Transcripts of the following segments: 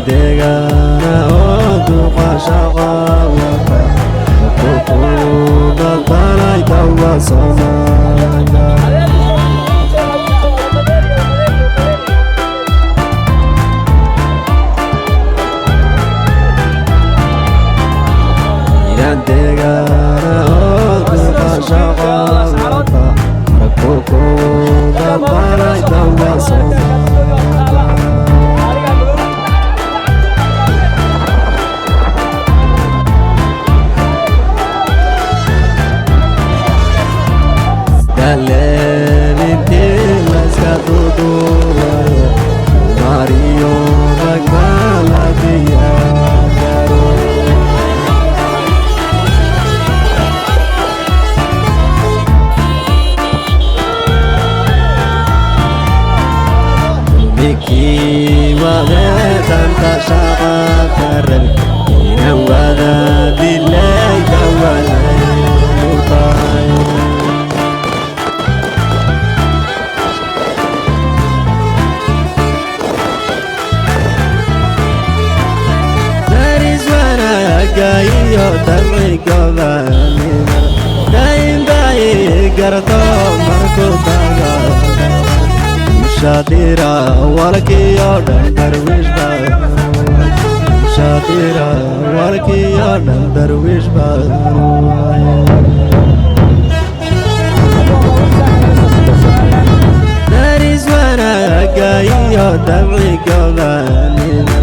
ديغانا ودوق شغاوة وكوكونا طالعك وصمانا يا ديغانا ودوق شغاوة وكوكونا طالعك وصمانا Daleni tilas katutu Mario magmala dia garo Miki wale tanta syabakaran Ina wada dilai kawalai mutai Gayo tarri kavanina Daim bayi garto marko taga Shadira walki yodan darwish ba Shadira walki yodan darwish ba That is when I gayo tarri kavanina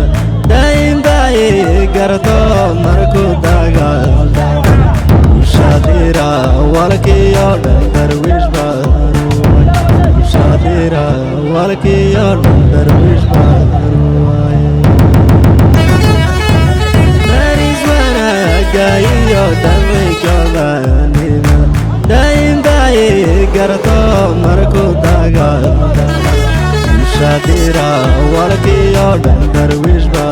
Daim bayi garto marko taga Shadira walki yodan darwish ba Shadira walki yodan darwish ba That is when I gayo darwi kavanina Daim bayi garto marko taga Shadira walki yodan darwish ba